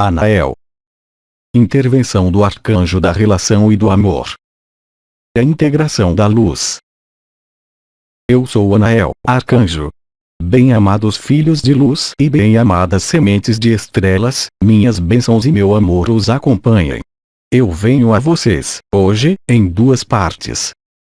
Anael. Intervenção do arcanjo da relação e do amor. A integração da luz. Eu sou Anael, arcanjo. Bem-amados filhos de luz e bem-amadas sementes de estrelas, minhas bênçãos e meu amor os acompanhem. Eu venho a vocês, hoje, em duas partes.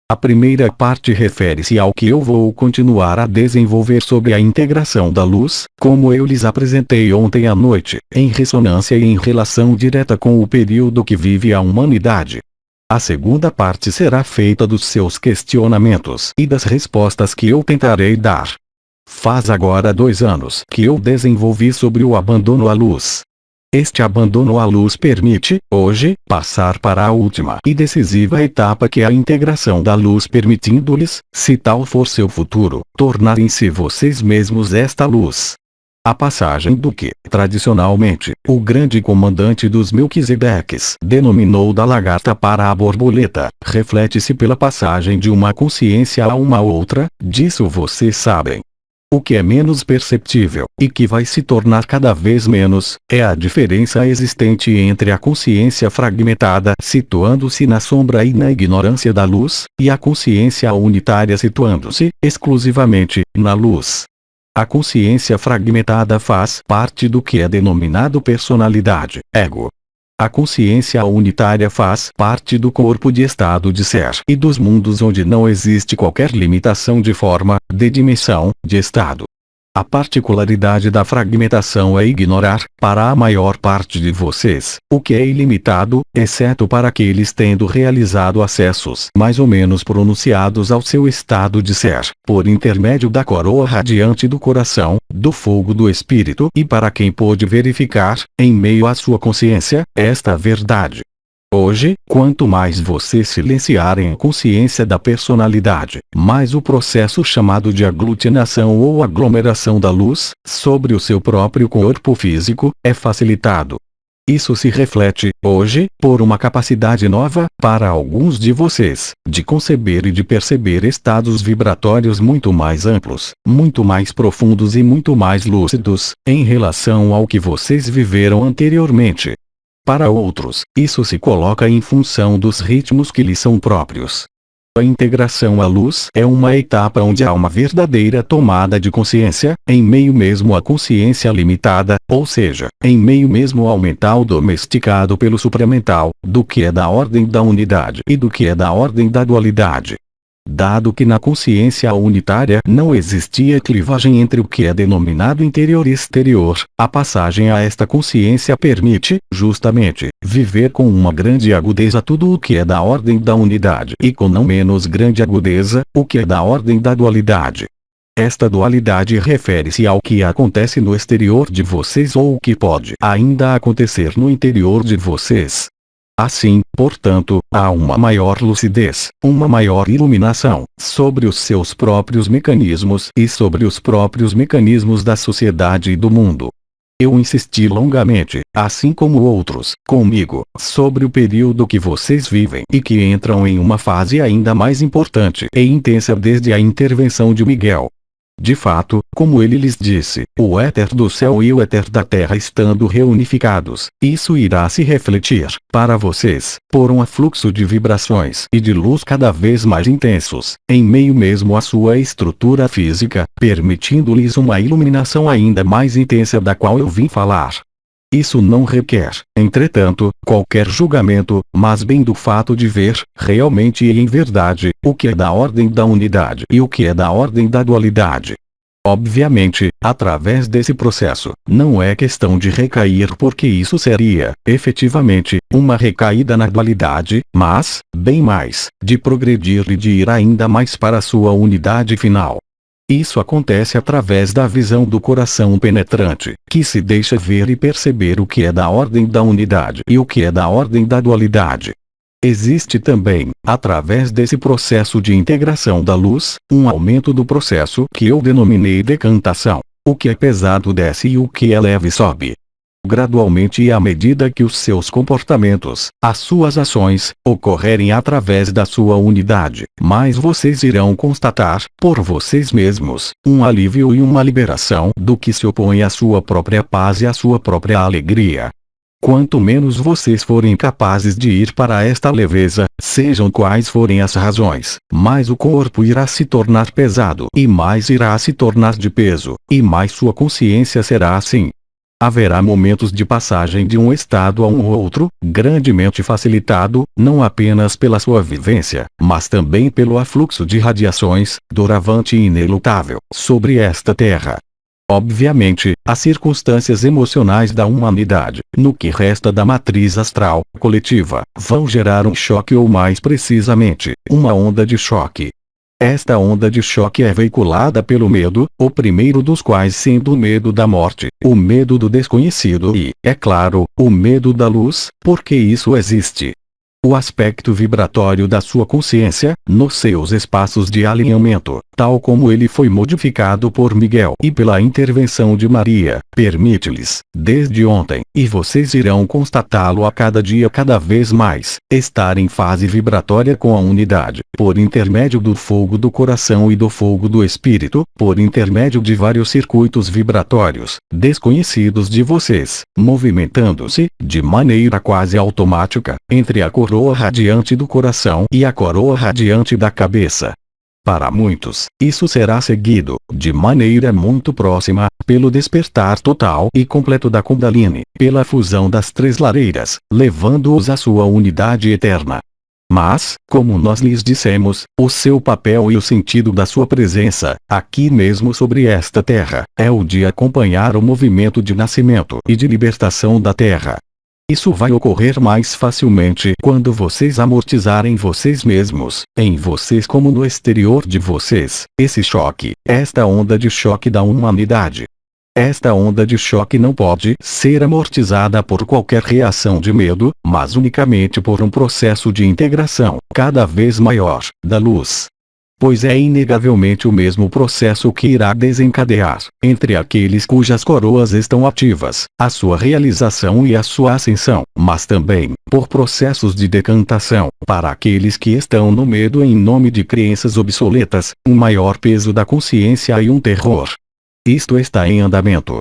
A primeira parte refere-se ao que eu vou continuar a desenvolver sobre a integração da luz, como eu lhes apresentei ontem à noite, em ressonância e em relação direta com o período que vive a humanidade. A segunda parte será feita dos seus questionamentos e das respostas que eu tentarei dar. Faz agora 2 anos que eu desenvolvi sobre o abandono à luz. Este abandono à luz permite, hoje, passar para a última e decisiva etapa que é a integração da luz, permitindo-lhes, se tal for seu futuro, tornarem-se vocês mesmos esta luz. A passagem do que, tradicionalmente, o grande comandante dos Melquisedeques denominou da lagarta para a borboleta, reflete-se pela passagem de uma consciência a uma outra, disso vocês sabem. O que é menos perceptível, e que vai se tornar cada vez menos, é a diferença existente entre a consciência fragmentada situando-se na sombra e na ignorância da luz, e a consciência unitária situando-se, exclusivamente, na luz. A consciência fragmentada faz parte do que é denominado personalidade, ego. A consciência unitária faz parte do corpo de estado de ser e dos mundos onde não existe qualquer limitação de forma, de dimensão, de estado. A particularidade da fragmentação é ignorar, para a maior parte de vocês, o que é ilimitado, exceto para aqueles tendo realizado acessos mais ou menos pronunciados ao seu estado de ser, por intermédio da coroa radiante do coração, do fogo do espírito e para quem pôde verificar, em meio à sua consciência, esta verdade. Hoje, quanto mais vocês silenciarem a consciência da personalidade, mais o processo chamado de aglutinação ou aglomeração da luz, sobre o seu próprio corpo físico, é facilitado. Isso se reflete, hoje, por uma capacidade nova, para alguns de vocês, de conceber e de perceber estados vibratórios muito mais amplos, muito mais profundos e muito mais lúcidos, em relação ao que vocês viveram anteriormente. Para outros, isso se coloca em função dos ritmos que lhes são próprios. A integração à luz é uma etapa onde há uma verdadeira tomada de consciência, em meio mesmo à consciência limitada, ou seja, em meio mesmo ao mental domesticado pelo supramental, do que é da ordem da unidade e do que é da ordem da dualidade. Dado que na consciência unitária não existia clivagem entre o que é denominado interior e exterior, a passagem a esta consciência permite, justamente, viver com uma grande agudeza tudo o que é da ordem da unidade e com não menos grande agudeza, o que é da ordem da dualidade. Esta dualidade refere-se ao que acontece no exterior de vocês ou o que pode ainda acontecer no interior de vocês. Assim, portanto, há uma maior lucidez, uma maior iluminação, sobre os seus próprios mecanismos e sobre os próprios mecanismos da sociedade e do mundo. Eu insisti longamente, assim como outros, comigo, sobre o período que vocês vivem e que entram em uma fase ainda mais importante e intensa desde a intervenção de Miguel. De fato, como ele lhes disse, o éter do céu e o éter da terra estando reunificados, isso irá se refletir, para vocês, por um afluxo de vibrações e de luz cada vez mais intensos, em meio mesmo à sua estrutura física, permitindo-lhes uma iluminação ainda mais intensa da qual eu vim falar. Isso não requer, entretanto, qualquer julgamento, mas bem do fato de ver, realmente e em verdade, o que é da ordem da unidade e o que é da ordem da dualidade. Obviamente, através desse processo, não é questão de recair porque isso seria, efetivamente, uma recaída na dualidade, mas, bem mais, de progredir e de ir ainda mais para a sua unidade final. Isso acontece através da visão do coração penetrante, que se deixa ver e perceber o que é da ordem da unidade e o que é da ordem da dualidade. Existe também, através desse processo de integração da luz, um aumento do processo que eu denominei decantação. O que é pesado desce e o que é leve sobe. Gradualmente e à medida que os seus comportamentos, as suas ações, ocorrerem através da sua unidade, mais vocês irão constatar, por vocês mesmos, um alívio e uma liberação do que se opõe à sua própria paz e à sua própria alegria. Quanto menos vocês forem capazes de ir para esta leveza, sejam quais forem as razões, mais o corpo irá se tornar pesado e mais irá se tornar de peso, e mais sua consciência será assim. Haverá momentos de passagem de um estado a um outro, grandemente facilitado, não apenas pela sua vivência, mas também pelo afluxo de radiações, doravante e inelutável, sobre esta Terra. Obviamente, as circunstâncias emocionais da humanidade, no que resta da matriz astral, coletiva, vão gerar um choque ou mais precisamente, uma onda de choque. Esta onda de choque é veiculada pelo medo, o primeiro dos quais sendo o medo da morte, o medo do desconhecido e, é claro, o medo da luz, porque isso existe. O aspecto vibratório da sua consciência, nos seus espaços de alinhamento, tal como ele foi modificado por Miguel e pela intervenção de Maria, permite-lhes, desde ontem, e vocês irão constatá-lo a cada dia cada vez mais, estar em fase vibratória com a unidade, por intermédio do fogo do coração e do fogo do espírito, por intermédio de vários circuitos vibratórios, desconhecidos de vocês, movimentando-se, de maneira quase automática, entre a coroa radiante do coração e a coroa radiante da cabeça. Para muitos, isso será seguido, de maneira muito próxima, pelo despertar total e completo da Kundalini, pela fusão das três lareiras, levando-os à sua unidade eterna. Mas, como nós lhes dissemos, o seu papel e o sentido da sua presença, aqui mesmo sobre esta terra, é o de acompanhar o movimento de nascimento e de libertação da terra. Isso vai ocorrer mais facilmente quando vocês amortizarem vocês mesmos, em vocês como no exterior de vocês, esse choque, esta onda de choque da humanidade. Esta onda de choque não pode ser amortizada por qualquer reação de medo, mas unicamente por um processo de integração, cada vez maior, da luz. Pois é inegavelmente o mesmo processo que irá desencadear, entre aqueles cujas coroas estão ativas, a sua realização e a sua ascensão, mas também, por processos de decantação, para aqueles que estão no medo em nome de crenças obsoletas, um maior peso da consciência e um terror. Isto está em andamento.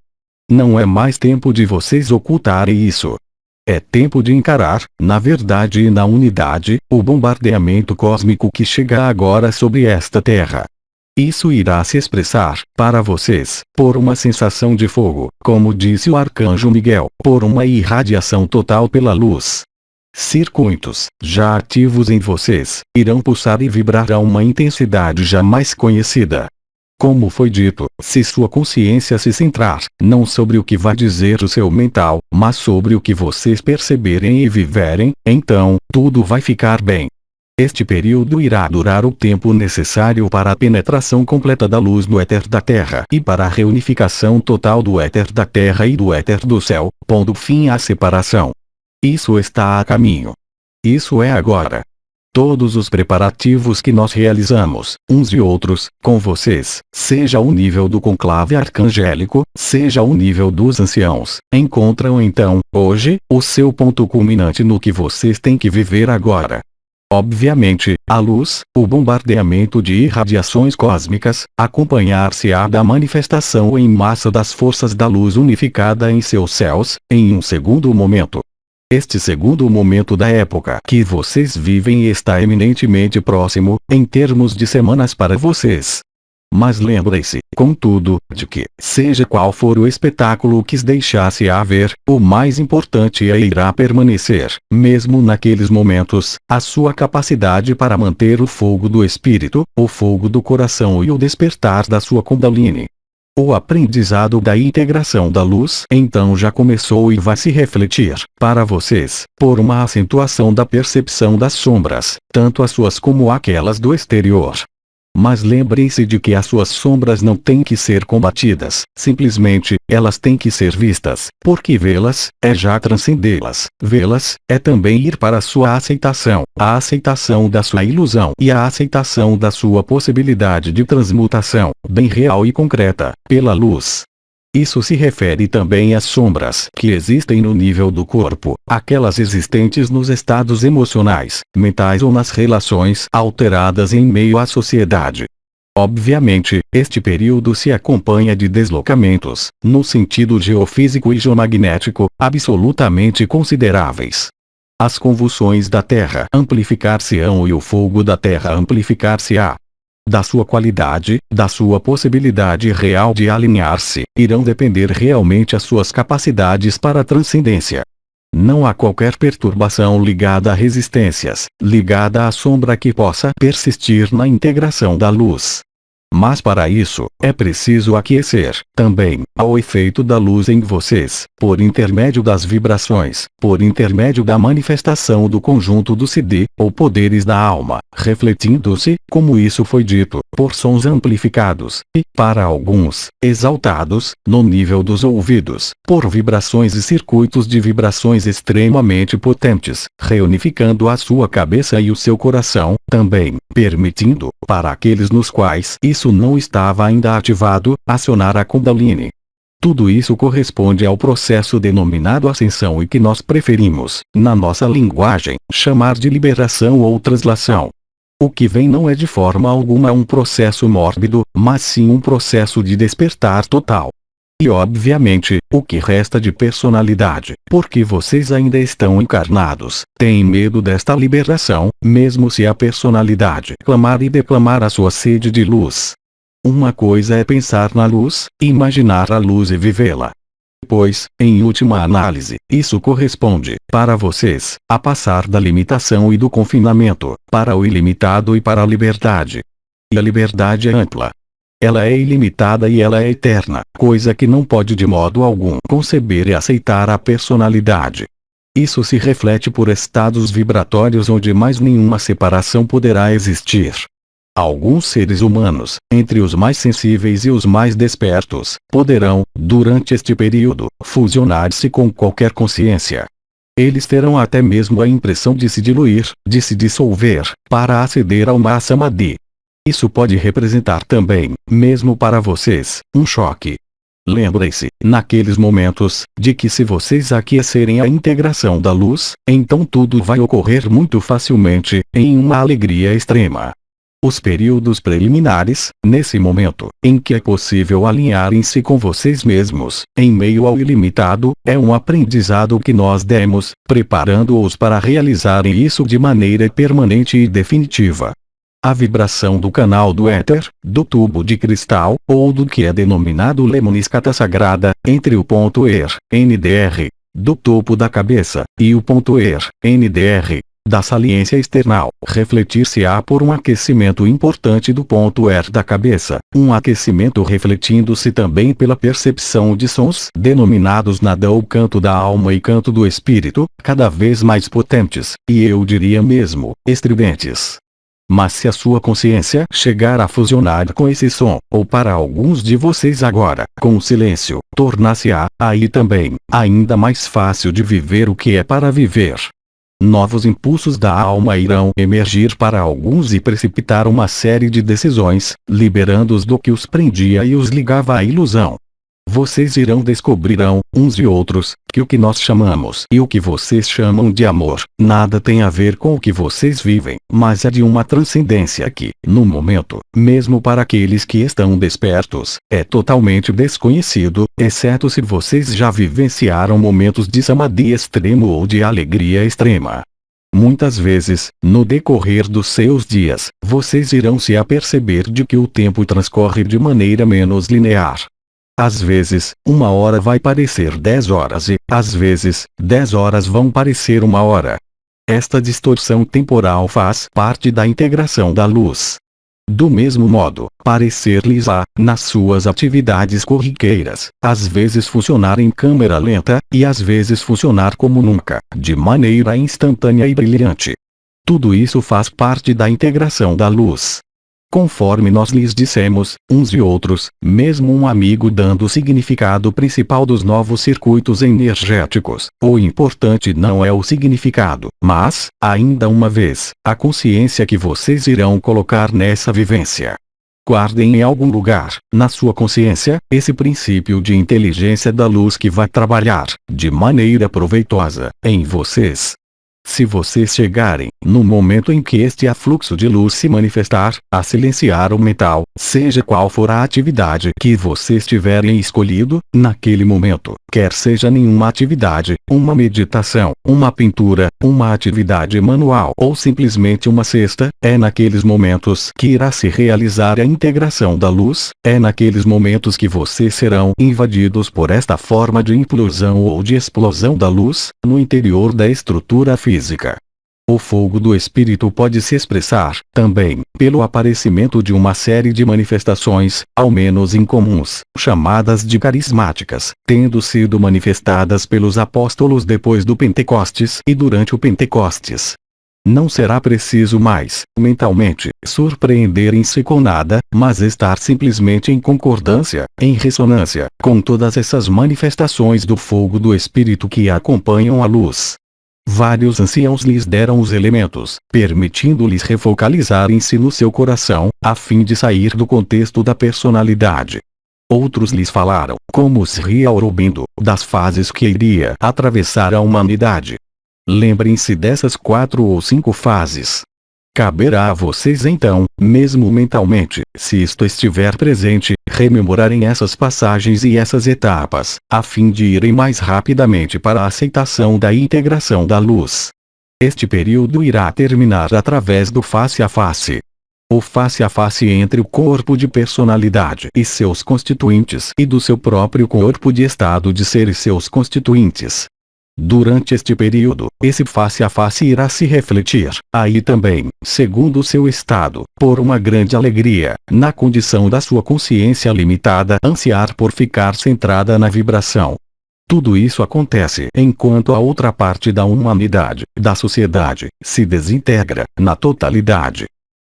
Não é mais tempo de vocês ocultarem isso. É tempo de encarar, na verdade e na unidade, o bombardeamento cósmico que chega agora sobre esta terra. Isso irá se expressar, para vocês, por uma sensação de fogo, como disse o arcanjo Miguel, por uma irradiação total pela luz. Circuitos, já ativos em vocês, irão pulsar e vibrar a uma intensidade jamais conhecida. Como foi dito, se sua consciência se centrar, não sobre o que vai dizer o seu mental, mas sobre o que vocês perceberem e viverem, então, tudo vai ficar bem. Este período irá durar o tempo necessário para a penetração completa da luz no éter da Terra e para a reunificação total do éter da Terra e do éter do céu, pondo fim à separação. Isso está a caminho. Isso é agora. Todos os preparativos que nós realizamos, uns e outros, com vocês, seja o nível do conclave arcangélico, seja o nível dos anciãos, encontram então, hoje, o seu ponto culminante no que vocês têm que viver agora. Obviamente, a luz, o bombardeamento de irradiações cósmicas, acompanhar-se-á da manifestação em massa das forças da luz unificada em seus céus, em um segundo momento. Este segundo momento da época que vocês vivem está eminentemente próximo, em termos de semanas para vocês. Mas lembrem-se, contudo, de que, seja qual for o espetáculo que deixasse haver, o mais importante é irá permanecer, mesmo naqueles momentos, a sua capacidade para manter o fogo do espírito, o fogo do coração e o despertar da sua Kundalini. O aprendizado da integração da luz então já começou e vai se refletir, para vocês, por uma acentuação da percepção das sombras, tanto as suas como aquelas do exterior. Mas lembrem-se de que as suas sombras não têm que ser combatidas, simplesmente, elas têm que ser vistas, porque vê-las, é já transcendê-las, vê-las, é também ir para a sua aceitação, a aceitação da sua ilusão e a aceitação da sua possibilidade de transmutação, bem real e concreta, pela luz. Isso se refere também às sombras que existem no nível do corpo, aquelas existentes nos estados emocionais, mentais ou nas relações alteradas em meio à sociedade. Obviamente, este período se acompanha de deslocamentos, no sentido geofísico e geomagnético, absolutamente consideráveis. As convulsões da Terra amplificar-se-ão e o fogo da Terra amplificar-se-á. Da sua qualidade, da sua possibilidade real de alinhar-se, irão depender realmente as suas capacidades para a transcendência. Não há qualquer perturbação ligada a resistências, ligada à sombra que possa persistir na integração da luz. Mas para isso, é preciso aquecer, também, ao efeito da luz em vocês, por intermédio das vibrações, por intermédio da manifestação do conjunto do CD, ou poderes da alma, refletindo-se, como isso foi dito, por sons amplificados, e, para alguns, exaltados, no nível dos ouvidos, por vibrações e circuitos de vibrações extremamente potentes, reunificando a sua cabeça e o seu coração, também, permitindo, para aqueles nos quais isso não estava ainda ativado, acionar a Kundalini. Tudo isso corresponde ao processo denominado ascensão e que nós preferimos, na nossa linguagem, chamar de liberação ou translação. O que vem não é de forma alguma um processo mórbido, mas sim um processo de despertar total. E obviamente, o que resta de personalidade, porque vocês ainda estão encarnados, têm medo desta liberação, mesmo se a personalidade clamar e declamar a sua sede de luz. Uma coisa é pensar na luz, imaginar a luz e vivê-la. Pois, em última análise, isso corresponde, para vocês, a passar da limitação e do confinamento, para o ilimitado e para a liberdade. E a liberdade é ampla. Ela é ilimitada e ela é eterna, coisa que não pode de modo algum conceber e aceitar a personalidade. Isso se reflete por estados vibratórios onde mais nenhuma separação poderá existir. Alguns seres humanos, entre os mais sensíveis e os mais despertos, poderão, durante este período, fusionar-se com qualquer consciência. Eles terão até mesmo a impressão de se diluir, de se dissolver, para aceder ao Mahasamadhi. Isso pode representar também, mesmo para vocês, um choque. Lembrem-se, naqueles momentos, de que se vocês aquecerem a integração da luz, então tudo vai ocorrer muito facilmente, em uma alegria extrema. Os períodos preliminares, nesse momento, em que é possível alinharem-se com vocês mesmos, em meio ao ilimitado, é um aprendizado que nós demos, preparando-os para realizarem isso de maneira permanente e definitiva. A vibração do canal do éter, do tubo de cristal, ou do que é denominado lemniscata sagrada, entre o ponto ER, NDR, do topo da cabeça, e o ponto ER, NDR, da saliência external, refletir-se-á por um aquecimento importante do ponto ER da cabeça, um aquecimento refletindo-se também pela percepção de sons denominados nada ou canto da alma e canto do espírito, cada vez mais potentes, e eu diria mesmo, estridentes. Mas se a sua consciência chegar a fusionar com esse som, ou para alguns de vocês agora, com o silêncio, tornar-se-á, aí também, ainda mais fácil de viver o que é para viver. Novos impulsos da alma irão emergir para alguns e precipitar uma série de decisões, liberando-os do que os prendia e os ligava à ilusão. Vocês descobrirão, uns e outros, que o que nós chamamos e o que vocês chamam de amor, nada tem a ver com o que vocês vivem, mas é de uma transcendência que, no momento, mesmo para aqueles que estão despertos, é totalmente desconhecido, exceto se vocês já vivenciaram momentos de samadhi extremo ou de alegria extrema. Muitas vezes, no decorrer dos seus dias, vocês irão se aperceber de que o tempo transcorre de maneira menos linear. Às vezes, 1 hora vai parecer 10 horas e, às vezes, 10 horas vão parecer 1 hora. Esta distorção temporal faz parte da integração da luz. Do mesmo modo, parecer-lhes nas suas atividades corriqueiras, às vezes funcionar em câmera lenta, e às vezes funcionar como nunca, de maneira instantânea e brilhante. Tudo isso faz parte da integração da luz. Conforme nós lhes dissemos, uns e outros, mesmo um amigo dando o significado principal dos novos circuitos energéticos, o importante não é o significado, mas, ainda uma vez, a consciência que vocês irão colocar nessa vivência. Guardem em algum lugar, na sua consciência, esse princípio de inteligência da luz que vai trabalhar, de maneira proveitosa, em vocês. Se vocês chegarem, no momento em que este afluxo de luz se manifestar, a silenciar o mental, seja qual for a atividade que vocês tiverem escolhido, naquele momento, quer seja nenhuma atividade, uma meditação, uma pintura, uma atividade manual ou simplesmente uma cesta, é naqueles momentos que irá se realizar a integração da luz, é naqueles momentos que vocês serão invadidos por esta forma de implosão ou de explosão da luz, no interior da estrutura física. O fogo do espírito pode se expressar, também, pelo aparecimento de uma série de manifestações, ao menos incomuns, chamadas de carismáticas, tendo sido manifestadas pelos apóstolos depois do Pentecostes e durante o Pentecostes. Não será preciso mais, mentalmente, surpreenderem-se com nada, mas estar simplesmente em concordância, em ressonância, com todas essas manifestações do fogo do espírito que acompanham a luz. Vários anciãos lhes deram os elementos, permitindo-lhes refocalizarem-se no seu coração, a fim de sair do contexto da personalidade. Outros lhes falaram, como Sri Aurobindo, das fases que iria atravessar a humanidade. Lembrem-se dessas 4 ou 5 fases. Caberá a vocês então, mesmo mentalmente, se isto estiver presente, rememorarem essas passagens e essas etapas, a fim de irem mais rapidamente para a aceitação da integração da luz. Este período irá terminar através do face a face. O face a face entre o corpo de personalidade e seus constituintes e do seu próprio corpo de estado de ser e seus constituintes. Durante este período, esse face a face irá se refletir, aí também, segundo o seu estado, por uma grande alegria, na condição da sua consciência limitada ansiar por ficar centrada na vibração. Tudo isso acontece enquanto a outra parte da humanidade, da sociedade, se desintegra, na totalidade.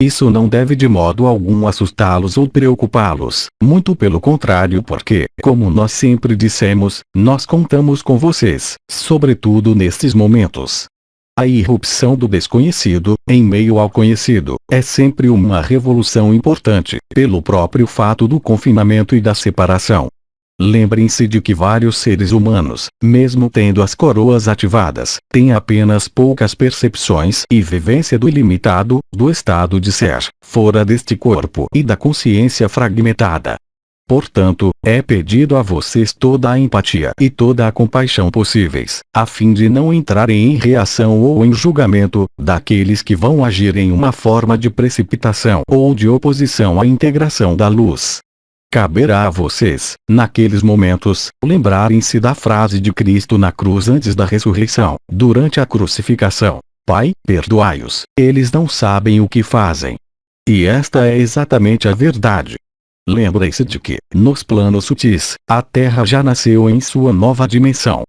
Isso não deve de modo algum assustá-los ou preocupá-los, muito pelo contrário porque, como nós sempre dissemos, nós contamos com vocês, sobretudo nestes momentos. A irrupção do desconhecido, em meio ao conhecido, é sempre uma revolução importante, pelo próprio fato do confinamento e da separação. Lembrem-se de que vários seres humanos, mesmo tendo as coroas ativadas, têm apenas poucas percepções e vivência do ilimitado, do estado de ser, fora deste corpo e da consciência fragmentada. Portanto, é pedido a vocês toda a empatia e toda a compaixão possíveis, a fim de não entrarem em reação ou em julgamento, daqueles que vão agir em uma forma de precipitação ou de oposição à integração da luz. Caberá a vocês, naqueles momentos, lembrarem-se da frase de Cristo na cruz antes da ressurreição, durante a crucificação: Pai, perdoai-os, eles não sabem o que fazem. E esta é exatamente a verdade. Lembrem-se de que, nos planos sutis, a Terra já nasceu em sua nova dimensão.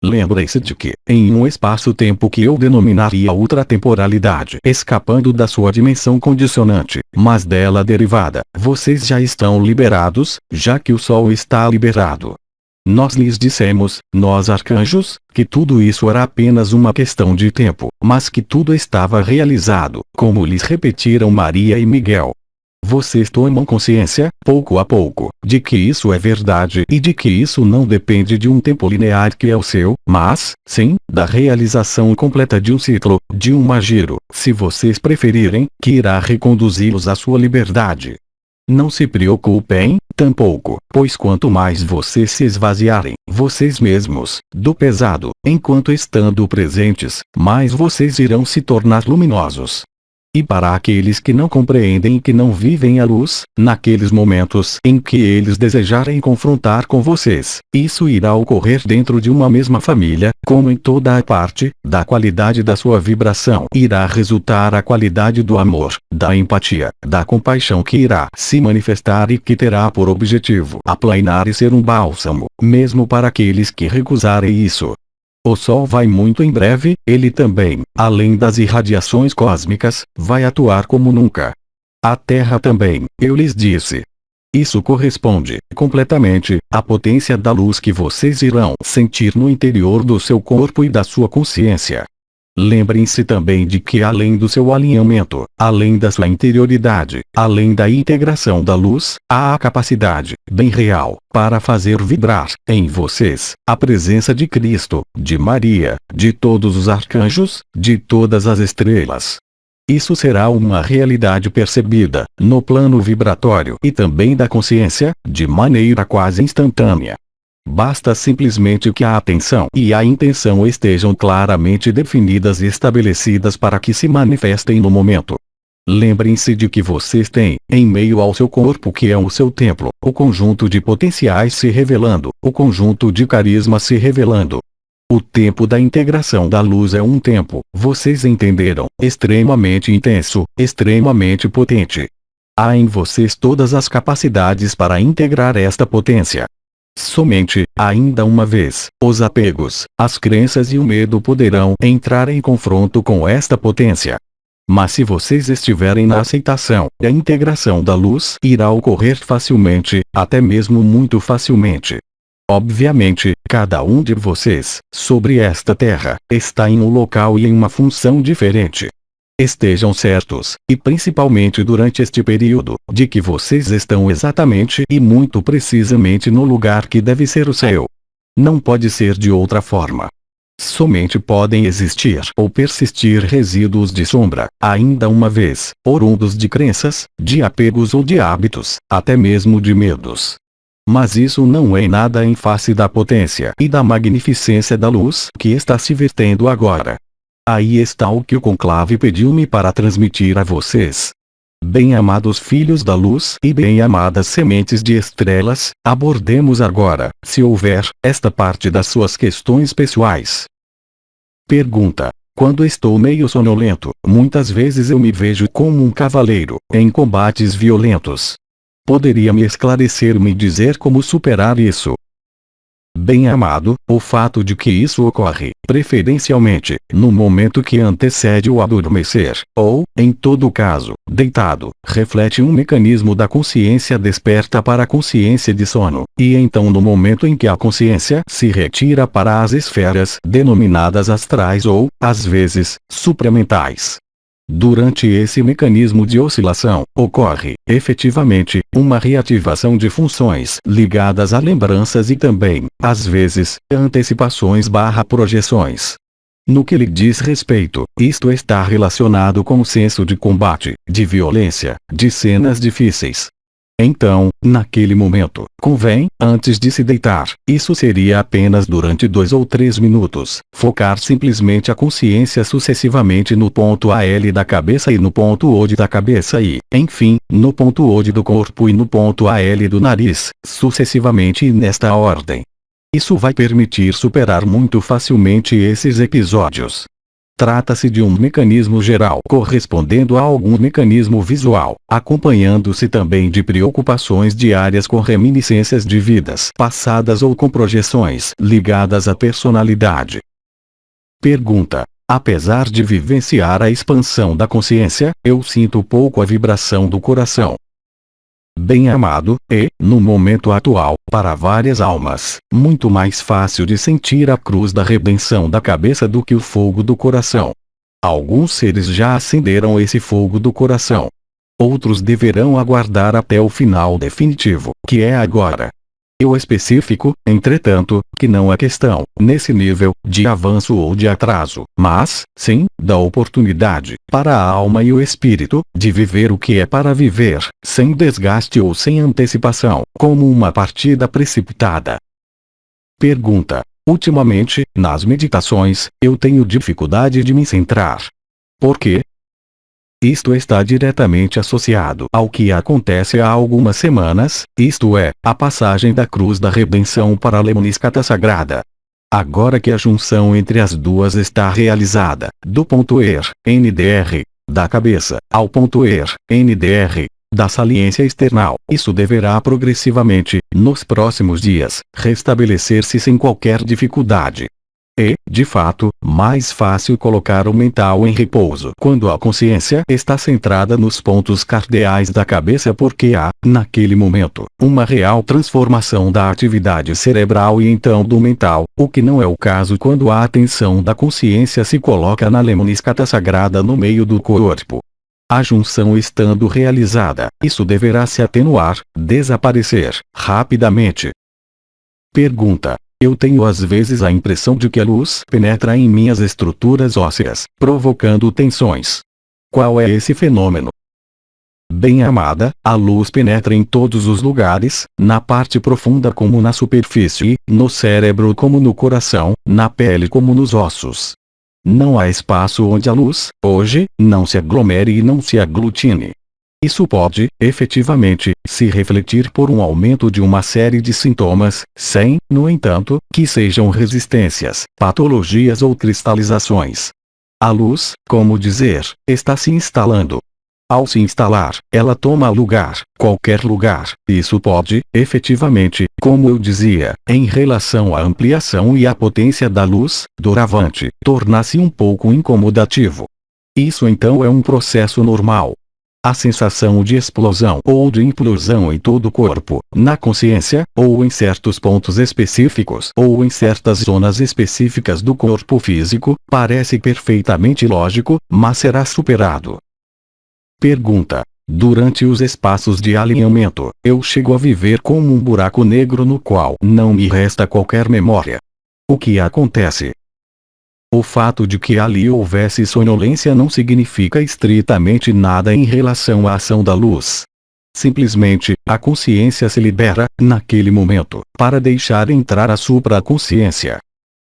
Lembrem-se de que, em um espaço-tempo que eu denominaria ultratemporalidade, escapando da sua dimensão condicionante, mas dela derivada, vocês já estão liberados, já que o Sol está liberado. Nós lhes dissemos, nós arcanjos, que tudo isso era apenas uma questão de tempo, mas que tudo estava realizado, como lhes repetiram Maria e Miguel. Vocês tomam consciência, pouco a pouco, de que isso é verdade e de que isso não depende de um tempo linear que é o seu, mas, sim, da realização completa de um ciclo, de um giro, se vocês preferirem, que irá reconduzi-los à sua liberdade. Não se preocupem, tampouco, pois quanto mais vocês se esvaziarem, vocês mesmos, do pesado, enquanto estando presentes, mais vocês irão se tornar luminosos. E para aqueles que não compreendem e que não vivem a luz, naqueles momentos em que eles desejarem confrontar com vocês, isso irá ocorrer dentro de uma mesma família, como em toda a parte, da qualidade da sua vibração irá resultar a qualidade do amor, da empatia, da compaixão que irá se manifestar e que terá por objetivo aplainar e ser um bálsamo, mesmo para aqueles que recusarem isso. O Sol vai muito em breve, ele também, além das irradiações cósmicas, vai atuar como nunca. A Terra também, eu lhes disse. Isso corresponde, completamente, à potência da luz que vocês irão sentir no interior do seu corpo e da sua consciência. Lembrem-se também de que além do seu alinhamento, além da sua interioridade, além da integração da luz, há a capacidade, bem real, para fazer vibrar, em vocês, a presença de Cristo, de Maria, de todos os arcanjos, de todas as estrelas. Isso será uma realidade percebida, no plano vibratório e também da consciência, de maneira quase instantânea. Basta simplesmente que a atenção e a intenção estejam claramente definidas e estabelecidas para que se manifestem no momento. Lembrem-se de que vocês têm, em meio ao seu corpo que é o seu templo, o conjunto de potenciais se revelando, o conjunto de carisma se revelando. O tempo da integração da luz é um tempo, vocês entenderam, extremamente intenso, extremamente potente. Há em vocês todas as capacidades para integrar esta potência. Somente, ainda uma vez, os apegos, as crenças e o medo poderão entrar em confronto com esta potência. Mas se vocês estiverem na aceitação, a integração da luz irá ocorrer facilmente, até mesmo muito facilmente. Obviamente, cada um de vocês, sobre esta terra, está em um local e em uma função diferente. Estejam certos, e principalmente durante este período, de que vocês estão exatamente e muito precisamente no lugar que deve ser o seu. Não pode ser de outra forma. Somente podem existir ou persistir resíduos de sombra, ainda uma vez, oriundos de crenças, de apegos ou de hábitos, até mesmo de medos. Mas isso não é nada em face da potência e da magnificência da luz que está se vertendo agora. Aí está o que o conclave pediu-me para transmitir a vocês. Bem-amados filhos da luz e bem-amadas sementes de estrelas, abordemos agora, se houver, esta parte das suas questões pessoais. Pergunta: quando estou meio sonolento, muitas vezes eu me vejo como um cavaleiro, em combates violentos. Poderia me esclarecer e me dizer como superar isso? Bem-amado, o fato de que isso ocorre, preferencialmente, no momento que antecede o adormecer, ou, em todo caso, deitado, reflete um mecanismo da consciência desperta para a consciência de sono, e então no momento em que a consciência se retira para as esferas denominadas astrais ou, às vezes, supramentais. Durante esse mecanismo de oscilação, ocorre, efetivamente, uma reativação de funções ligadas a lembranças e também, às vezes, antecipações/projeções. No que lhe diz respeito, isto está relacionado com o senso de combate, de violência, de cenas difíceis. Então, naquele momento, convém, antes de se deitar, isso seria apenas durante 2 ou 3 minutos, focar simplesmente a consciência sucessivamente no ponto AL da cabeça e no ponto OD da cabeça e, enfim, no ponto OD do corpo e no ponto AL do nariz, sucessivamente e nesta ordem. Isso vai permitir superar muito facilmente esses episódios. Trata-se de um mecanismo geral correspondendo a algum mecanismo visual, acompanhando-se também de preocupações diárias com reminiscências de vidas passadas ou com projeções ligadas à personalidade. Pergunta: apesar de vivenciar a expansão da consciência, eu sinto pouco a vibração do coração. Bem-amado, no momento atual, para várias almas, muito mais fácil de sentir a cruz da redenção da cabeça do que o fogo do coração. Alguns seres já acenderam esse fogo do coração. Outros deverão aguardar até o final definitivo, que é agora. Eu especifico, entretanto, que não é questão, nesse nível, de avanço ou de atraso, mas, sim, da oportunidade, para a alma e o espírito, de viver o que é para viver, sem desgaste ou sem antecipação, como uma partida precipitada. Pergunta: ultimamente, nas meditações, eu tenho dificuldade de me centrar. Por quê? Isto está diretamente associado ao que acontece há algumas semanas, isto é, a passagem da cruz da redenção para a Lemniscata Sagrada. Agora que a junção entre as duas está realizada, do ponto NDR, da cabeça, ao ponto NDR, da saliência external, isso deverá progressivamente, nos próximos dias, restabelecer-se sem qualquer dificuldade. É, de fato, mais fácil colocar o mental em repouso quando a consciência está centrada nos pontos cardeais da cabeça porque há, naquele momento, uma real transformação da atividade cerebral e então do mental, o que não é o caso quando a atenção da consciência se coloca na lemniscata sagrada no meio do corpo. A junção estando realizada, isso deverá se atenuar, desaparecer, rapidamente. Pergunta. Eu tenho às vezes a impressão de que a luz penetra em minhas estruturas ósseas, provocando tensões. Qual é esse fenômeno? Bem-amada, a luz penetra em todos os lugares, na parte profunda como na superfície, no cérebro como no coração, na pele como nos ossos. Não há espaço onde a luz, hoje, não se aglomere e não se aglutine. Isso pode, efetivamente, se refletir por um aumento de uma série de sintomas, sem, no entanto, que sejam resistências, patologias ou cristalizações. A luz, como dizer, está se instalando. Ao se instalar, ela toma lugar, qualquer lugar. Isso pode, efetivamente, como eu dizia, em relação à ampliação e à potência da luz, doravante, tornar-se um pouco incomodativo. Isso então é um processo normal. A sensação de explosão ou de implosão em todo o corpo, na consciência, ou em certos pontos específicos, ou em certas zonas específicas do corpo físico, parece perfeitamente lógico, mas será superado. Pergunta. Durante os espaços de alinhamento, eu chego a viver como um buraco negro no qual não me resta qualquer memória. O que acontece? O fato de que ali houvesse sonolência não significa estritamente nada em relação à ação da luz. Simplesmente, a consciência se libera, naquele momento, para deixar entrar a supraconsciência.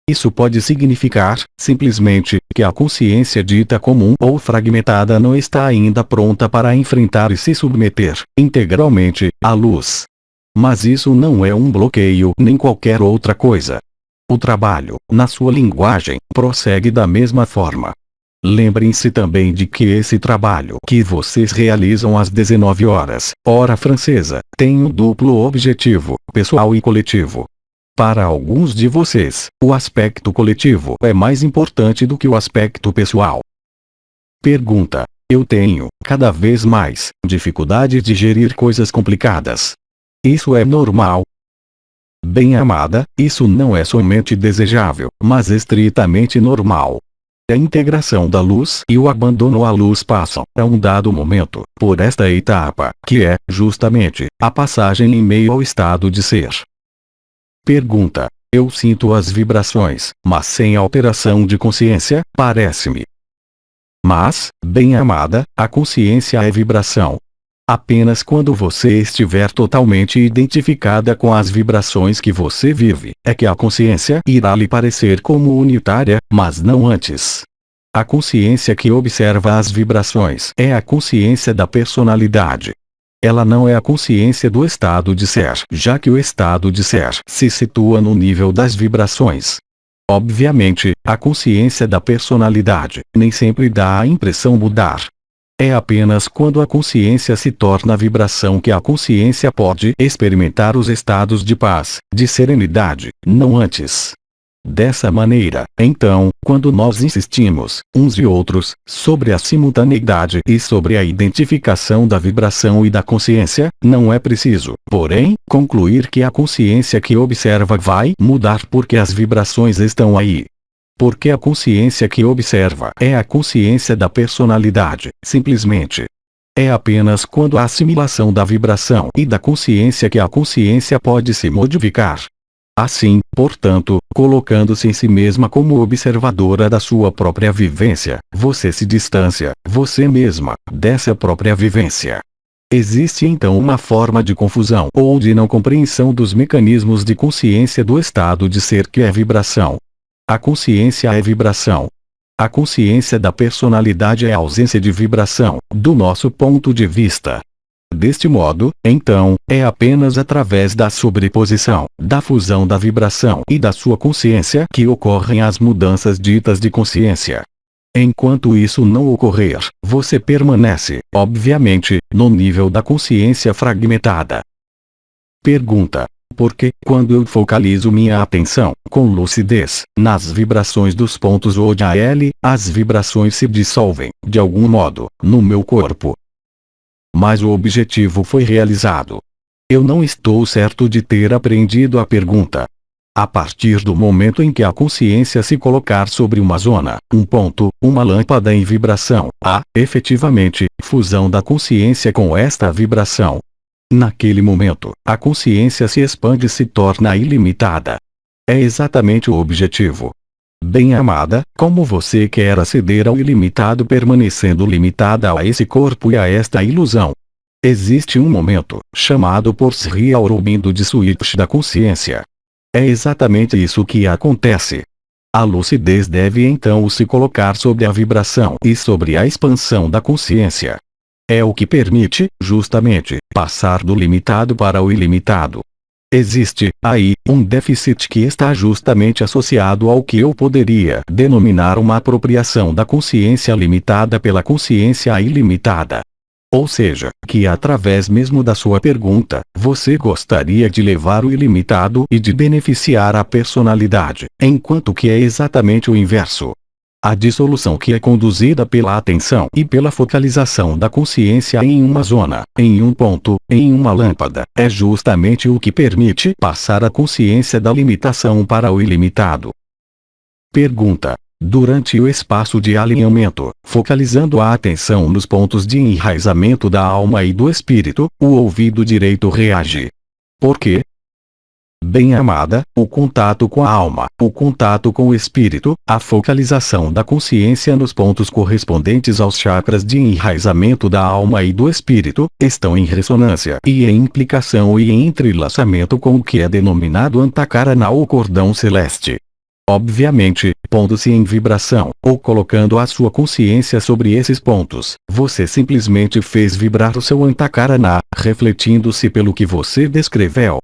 Isso pode significar, simplesmente, que a consciência dita comum ou fragmentada não está ainda pronta para enfrentar e se submeter, integralmente, à luz. Mas isso não é um bloqueio nem qualquer outra coisa. O trabalho, na sua linguagem, prossegue da mesma forma. Lembrem-se também de que esse trabalho que vocês realizam às 19 horas, hora francesa, tem um duplo objetivo, pessoal e coletivo. Para alguns de vocês, o aspecto coletivo é mais importante do que o aspecto pessoal. Pergunta. Eu tenho, cada vez mais, dificuldade de gerir coisas complicadas. Isso é normal? Bem-amada, isso não é somente desejável, mas estritamente normal. A integração da luz e o abandono à luz passam, a um dado momento, por esta etapa, que é, justamente, a passagem em meio ao estado de ser. Pergunta. Eu sinto as vibrações, mas sem alteração de consciência, parece-me. Mas, bem-amada, a consciência é vibração. Apenas quando você estiver totalmente identificada com as vibrações que você vive, é que a consciência irá lhe parecer como unitária, mas não antes. A consciência que observa as vibrações é a consciência da personalidade. Ela não é a consciência do estado de ser, já que o estado de ser se situa no nível das vibrações. Obviamente, a consciência da personalidade nem sempre dá a impressão mudar. É apenas quando a consciência se torna vibração que a consciência pode experimentar os estados de paz, de serenidade, não antes. Dessa maneira, então, quando nós insistimos, uns e outros, sobre a simultaneidade e sobre a identificação da vibração e da consciência, não é preciso, porém, concluir que a consciência que observa vai mudar porque as vibrações estão aí. Porque a consciência que observa é a consciência da personalidade, simplesmente. É apenas quando a assimilação da vibração e da consciência que a consciência pode se modificar. Assim, portanto, colocando-se em si mesma como observadora da sua própria vivência, você se distancia, você mesma, dessa própria vivência. Existe então uma forma de confusão ou de não compreensão dos mecanismos de consciência do estado de ser que é vibração. A consciência é vibração. A consciência da personalidade é a ausência de vibração, do nosso ponto de vista. Deste modo, então, é apenas através da sobreposição, da fusão da vibração e da sua consciência que ocorrem as mudanças ditas de consciência. Enquanto isso não ocorrer, você permanece, obviamente, no nível da consciência fragmentada. Pergunta. Porque, quando eu focalizo minha atenção, com lucidez, nas vibrações dos pontos ODAL, as vibrações se dissolvem, de algum modo, no meu corpo. Mas o objetivo foi realizado. Eu não estou certo de ter aprendido a pergunta. A partir do momento em que a consciência se colocar sobre uma zona, um ponto, uma lâmpada em vibração, há, efetivamente, fusão da consciência com esta vibração. Naquele momento, a consciência se expande e se torna ilimitada. É exatamente o objetivo. Bem-amada, como você quer aceder ao ilimitado permanecendo limitada a esse corpo e a esta ilusão? Existe um momento, chamado por Sri Aurobindo de switch da consciência. É exatamente isso que acontece. A lucidez deve então se colocar sobre a vibração e sobre a expansão da consciência. É o que permite, justamente, passar do limitado para o ilimitado. Existe, aí, um déficit que está justamente associado ao que eu poderia denominar uma apropriação da consciência limitada pela consciência ilimitada. Ou seja, que através mesmo da sua pergunta, você gostaria de levar o ilimitado e de beneficiar a personalidade, enquanto que é exatamente o inverso. A dissolução que é conduzida pela atenção e pela focalização da consciência em uma zona, em um ponto, em uma lâmpada, é justamente o que permite passar a consciência da limitação para o ilimitado. Pergunta: durante o espaço de alinhamento, focalizando a atenção nos pontos de enraizamento da alma e do espírito, o ouvido direito reage. Por quê? Bem-amada, o contato com a alma, o contato com o espírito, a focalização da consciência nos pontos correspondentes aos chakras de enraizamento da alma e do espírito, estão em ressonância e em implicação e em entrelaçamento com o que é denominado Antakarana ou cordão celeste. Obviamente, pondo-se em vibração, ou colocando a sua consciência sobre esses pontos, você simplesmente fez vibrar o seu Antakarana, refletindo-se pelo que você descreveu.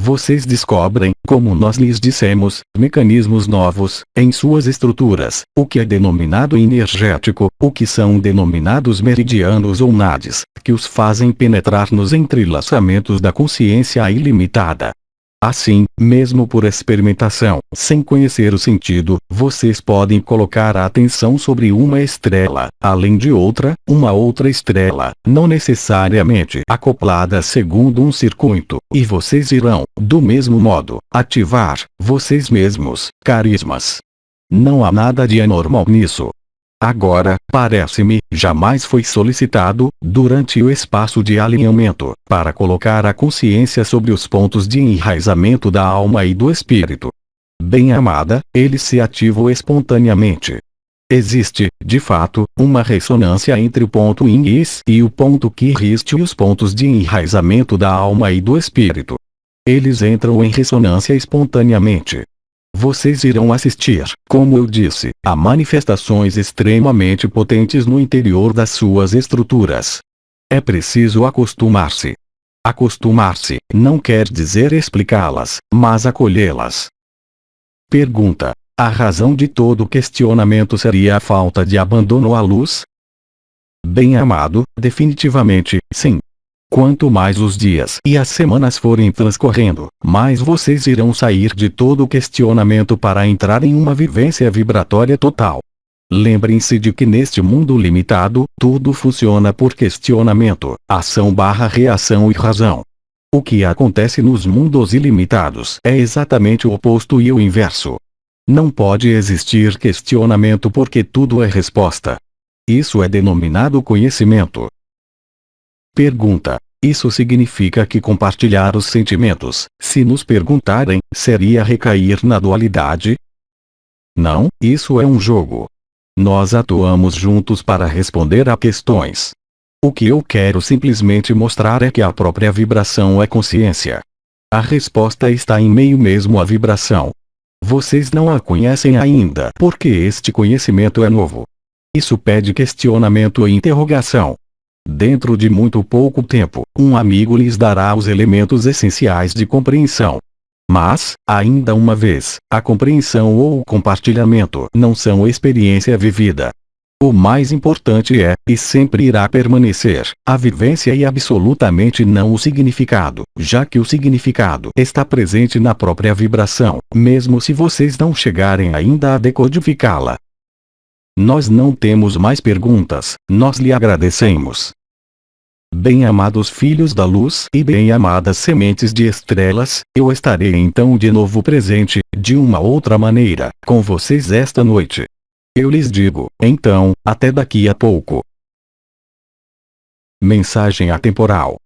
Vocês descobrem, como nós lhes dissemos, mecanismos novos, em suas estruturas, o que é denominado energético, o que são denominados meridianos ou nadis, que os fazem penetrar nos entrelaçamentos da consciência ilimitada. Assim, mesmo por experimentação, sem conhecer o sentido, vocês podem colocar a atenção sobre uma estrela, além de outra, uma outra estrela, não necessariamente acoplada segundo um circuito, e vocês irão, do mesmo modo, ativar, vocês mesmos, carismas. Não há nada de anormal nisso. Agora, parece-me, jamais foi solicitado, durante o espaço de alinhamento, para colocar a consciência sobre os pontos de enraizamento da alma e do espírito. Bem-amada, eles se ativam espontaneamente. Existe, de fato, uma ressonância entre o ponto Yin-Is e o ponto Ki-Rist e os pontos de enraizamento da alma e do espírito. Eles entram em ressonância espontaneamente. Vocês irão assistir, como eu disse, a manifestações extremamente potentes no interior das suas estruturas. É preciso acostumar-se. Acostumar-se não quer dizer explicá-las, mas acolhê-las. Pergunta: a razão de todo questionamento seria a falta de abandono à luz? Bem-amado, definitivamente, sim. Quanto mais os dias e as semanas forem transcorrendo, mais vocês irão sair de todo o questionamento para entrar em uma vivência vibratória total. Lembrem-se de que neste mundo limitado, tudo funciona por questionamento, ação/reação e razão. O que acontece nos mundos ilimitados é exatamente o oposto e o inverso. Não pode existir questionamento porque tudo é resposta. Isso é denominado conhecimento. Pergunta: isso significa que compartilhar os sentimentos, se nos perguntarem, seria recair na dualidade? Não, isso é um jogo. Nós atuamos juntos para responder a questões. O que eu quero simplesmente mostrar é que a própria vibração é consciência. A resposta está em meio mesmo à vibração. Vocês não a conhecem ainda porque este conhecimento é novo. Isso pede questionamento e interrogação. Dentro de muito pouco tempo, um amigo lhes dará os elementos essenciais de compreensão. Mas, ainda uma vez, a compreensão ou o compartilhamento não são experiência vivida. O mais importante é, e sempre irá permanecer, a vivência e absolutamente não o significado, já que o significado está presente na própria vibração, mesmo se vocês não chegarem ainda a decodificá-la. Nós não temos mais perguntas, nós lhe agradecemos. Bem-amados filhos da luz e bem-amadas sementes de estrelas, eu estarei então de novo presente, de uma outra maneira, com vocês esta noite. Eu lhes digo, então, até daqui a pouco. Mensagem atemporal.